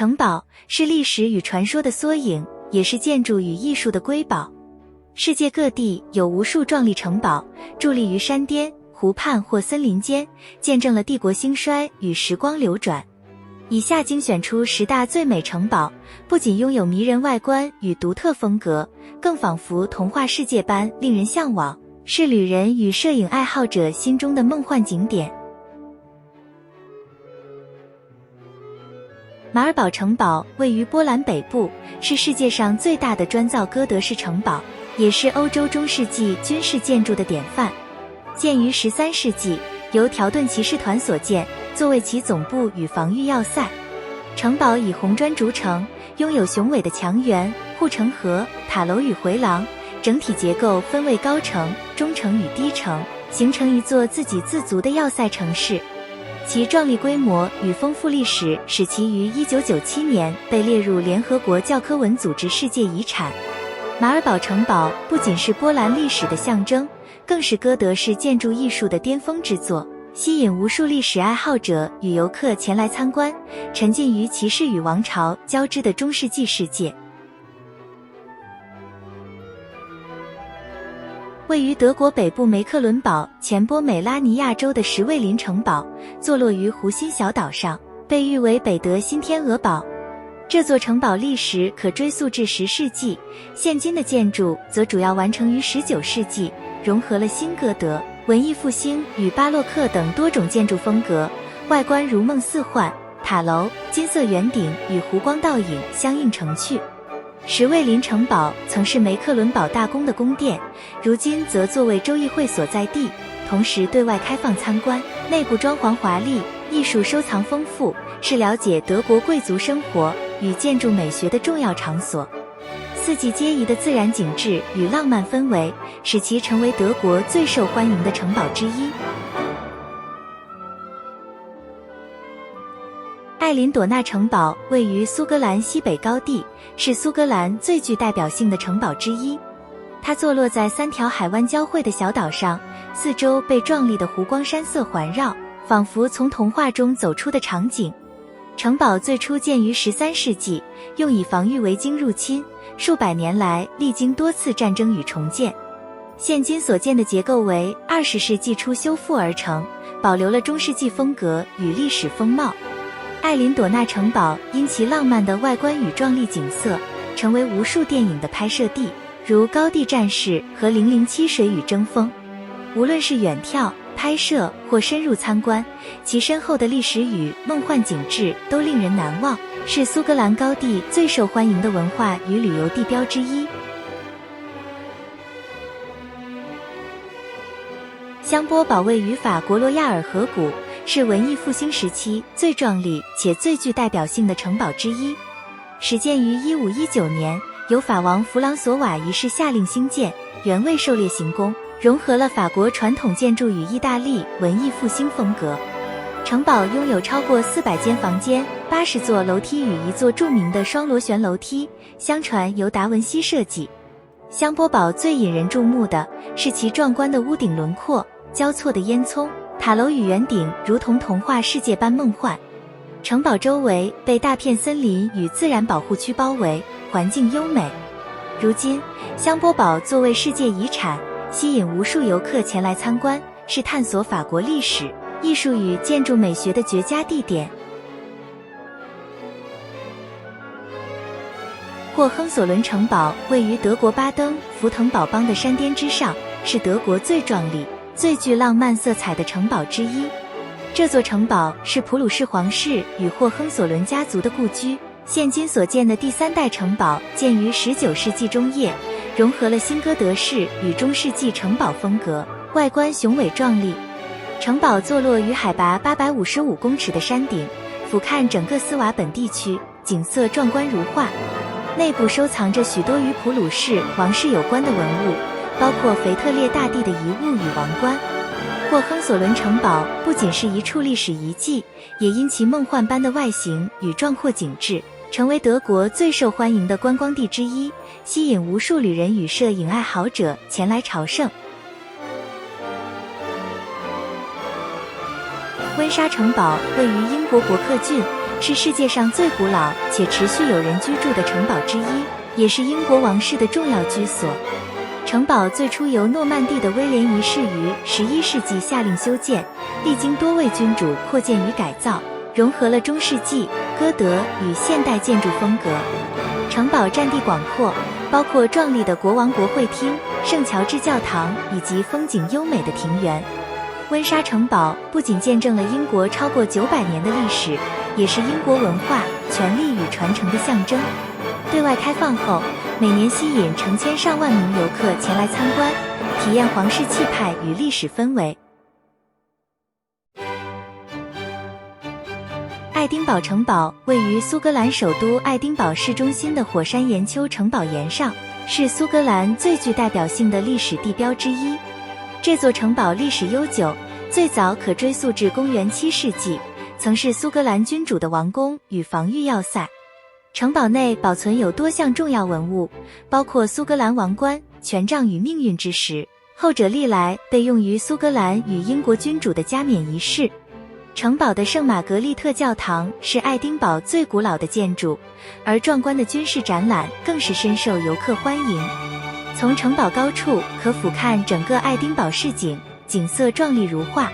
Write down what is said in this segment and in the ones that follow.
城堡是历史与传说的缩影，也是建筑与艺术的瑰宝。世界各地有无数壮丽城堡，伫立于山巅、湖畔或森林间，见证了帝国兴衰与时光流转。以下精选出10大最美城堡，不仅拥有迷人外观与独特风格，更仿佛童话世界般令人向往，是旅人与摄影爱好者心中的梦幻景点。马尔堡城堡位于波兰北部，是世界上最大的砖造哥德式城堡，也是欧洲中世纪军事建筑的典范。建于13世纪，由条顿骑士团所建，作为其总部与防御要塞。城堡以红砖筑成，拥有雄伟的墙垣、护城河、塔楼与回廊，整体结构分为高城、中城与低城，形成一座自给自足的要塞城市。其壮丽规模与丰富历史使其于1997年被列入联合国教科文组织世界遗产。马尔堡城堡不仅是波兰历史的象征，更是哥德式建筑艺术的巅峰之作，吸引无数历史爱好者与游客前来参观，沉浸于骑士与王朝交织的中世纪世界。位于德国北部梅克伦堡前波美拉尼亚州的什卫林城堡，坐落于湖心小岛上，被誉为北德新天鹅堡。这座城堡历史可追溯至10世纪，现今的建筑则主要完成于19世纪，融合了新哥德、文艺复兴与巴洛克等多种建筑风格，外观如梦似幻，塔楼、金色圆顶与湖光倒影相映成趣。什卫林城堡曾是梅克伦堡大公的宫殿，如今则作为州议会所在地，同时对外开放参观，内部装潢华丽，艺术收藏丰富，是了解德国贵族生活与建筑美学的重要场所。四季皆宜的自然景致与浪漫氛围，使其成为德国最受欢迎的城堡之一。艾琳朵纳城堡位于苏格兰西北高地，是苏格兰最具代表性的城堡之一。它坐落在3条海湾交汇的小岛上，四周被壮丽的湖光山色环绕，仿佛从童话中走出的场景。城堡最初建于13世纪，用以防御维京入侵，数百年来历经多次战争与重建。现今所建的结构为20世纪初修复而成，保留了中世纪风格与历史风貌。艾琳朵纳城堡因其浪漫的外观与壮丽景色，成为无数电影的拍摄地，如《高地战士》和《007水与争锋》。无论是远眺、拍摄或深入参观，其深厚的历史与梦幻景致都令人难忘，是苏格兰高地最受欢迎的文化与旅游地标之一。香波堡位于法国罗亚尔河谷，是文艺复兴时期最壮丽且最具代表性的城堡之一。始建于1519年，由法王弗朗索瓦一世下令兴建，原为狩猎行宫，融合了法国传统建筑与意大利文艺复兴风格。城堡拥有超过400间房间、80座楼梯与一座著名的双螺旋楼梯，相传由达文西设计。香波堡最引人注目的是其壮观的屋顶轮廓、交错的烟囱、塔楼与圆顶，如同童话世界般梦幻。城堡周围被大片森林与自然保护区包围，环境优美。如今，香波堡作为世界遗产，吸引无数游客前来参观，是探索法国历史、艺术与建筑美学的绝佳地点。霍亨索伦城堡位于德国巴登符腾堡邦的山巅之上，是德国最壮丽、最具浪漫色彩的城堡之一。这座城堡是普鲁士皇室与霍亨索伦家族的故居，现今所建的第3代城堡建于19世纪中叶，融合了新哥德式与中世纪城堡风格，外观雄伟壮丽。城堡坐落于海拔855公尺的山顶，俯瞰整个斯瓦本地区，景色壮观如画。内部收藏着许多与普鲁士王室有关的文物，包括腓特烈大帝的遗物与王冠。霍亨索伦城堡不仅是一处历史遗迹，也因其梦幻般的外形与壮阔景致，成为德国最受欢迎的观光地之一，吸引无数旅人与摄影爱好者前来朝圣。温莎城堡位于英国伯克郡，是世界上最古老且持续有人居住的城堡之一，也是英国王室的重要居所。城堡最初由诺曼底的威廉一世于11世纪下令修建，历经多位君主扩建与改造，融合了中世纪、哥德与现代建筑风格。城堡占地广阔，包括壮丽的国王国会厅、圣乔治教堂以及风景优美的庭园。温莎城堡不仅见证了英国超过900年的历史，也是英国文化、权力与传承的象征。对外开放后，每年吸引成千上万名游客前来参观，体验皇室气派与历史氛围。爱丁堡城堡位于苏格兰首都爱丁堡市中心的火山岩丘城堡岩上，是苏格兰最具代表性的历史地标之一。这座城堡历史悠久，最早可追溯至公元7世纪，曾是苏格兰君主的王宫与防御要塞。城堡内保存有多项重要文物，包括苏格兰王冠、权杖与命运之石，后者历来被用于苏格兰与英国君主的加冕仪式。城堡的圣玛格丽特教堂是爱丁堡最古老的建筑，而壮观的军事展览更是深受游客欢迎。从城堡高处可俯瞰整个爱丁堡市景，景色壮丽如画。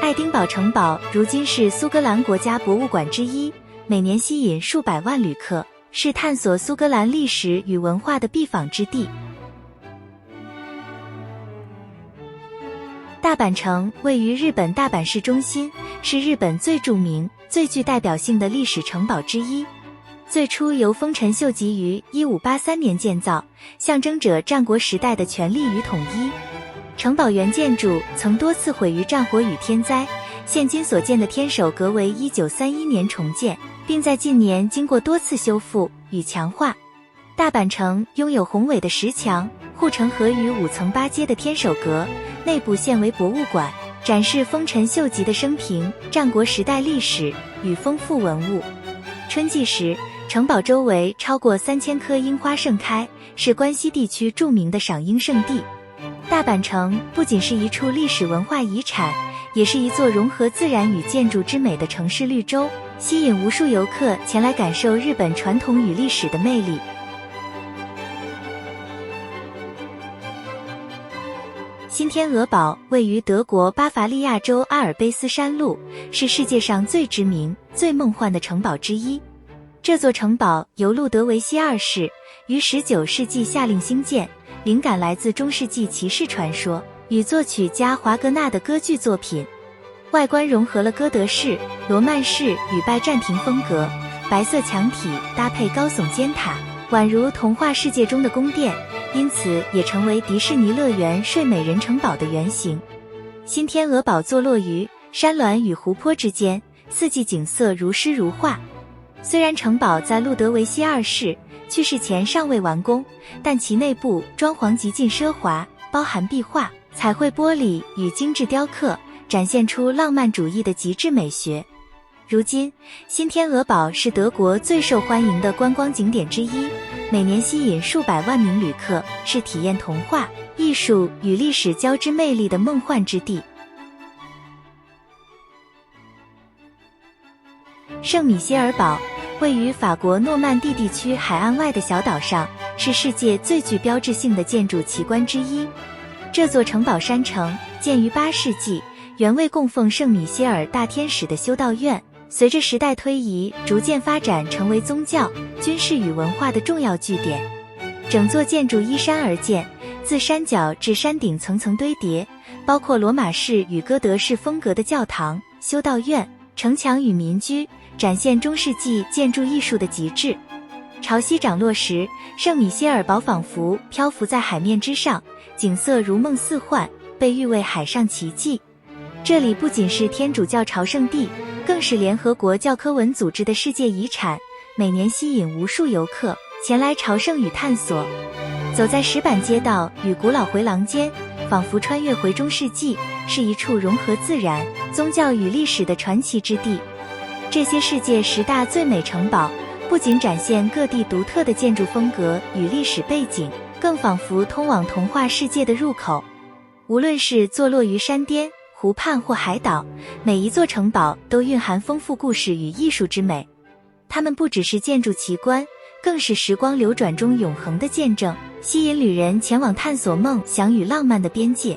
爱丁堡城堡如今是苏格兰国家博物馆之一，每年吸引数百万旅客，是探索苏格兰历史与文化的必访之地。大阪城位于日本大阪市中心，是日本最著名、最具代表性的历史城堡之一。最初由丰臣秀吉于1583年建造，象征着战国时代的权力与统一。城堡原建筑曾多次毁于战火与天灾，现今所建的天守阁为1931年重建，并在近年经过多次修复与强化。大阪城拥有宏伟的石墙、护城河与5层8阶的天守阁，内部现为博物馆，展示丰臣秀吉的生平、战国时代历史与丰富文物。春季时，城堡周围超过3000棵樱花盛开，是关西地区著名的赏樱胜地。大阪城不仅是一处历史文化遗产，也是一座融合自然与建筑之美的城市绿洲，吸引无数游客前来感受日本传统与历史的魅力。新天鹅堡位于德国巴伐利亚州阿尔卑斯山麓，是世界上最知名、最梦幻的城堡之一。这座城堡由路德维希二世于19世纪下令兴建，灵感来自中世纪骑士传说与作曲家华格纳的歌剧作品。外观融合了哥德式、罗曼式与拜占庭风格，白色墙体搭配高耸尖塔，宛如童话世界中的宫殿，因此也成为迪士尼乐园睡美人城堡的原型。新天鹅堡坐落于山峦与湖泊之间，四季景色如诗如画。虽然城堡在路德维希二世去世前尚未完工，但其内部装潢极尽奢华，包含壁画、彩绘玻璃与精致雕刻，展现出浪漫主义的极致美学。如今，新天鹅堡是德国最受欢迎的观光景点之一，每年吸引数百万名旅客，是体验童话、艺术与历史交织魅力的梦幻之地。圣米歇尔堡位于法国诺曼底地区海岸外的小岛上，是世界最具标志性的建筑奇观之一。这座城堡山城建于8世纪，原为供奉圣米歇尔大天使的修道院，随着时代推移，逐渐发展成为宗教、军事与文化的重要据点。整座建筑依山而建，自山脚至山顶层层堆叠，包括罗马式与哥德式风格的教堂、修道院、城墙与民居，展现中世纪建筑艺术的极致。潮汐涨落时，圣米歇尔堡仿佛漂浮在海面之上，景色如梦似幻，被誉为海上奇迹。这里不仅是天主教朝圣地，更是联合国教科文组织的世界遗产，每年吸引无数游客前来朝圣与探索。走在石板街道与古老回廊间，仿佛穿越回中世纪，是一处融合自然、宗教与历史的传奇之地。这些世界10大最美城堡不仅展现各地独特的建筑风格与历史背景，更仿佛通往童话世界的入口。无论是坐落于山巅、湖畔或海岛，每一座城堡都蕴含丰富故事与艺术之美，它们不只是建筑奇观，更是时光流转中永恒的见证，吸引旅人前往探索梦想与浪漫的边界。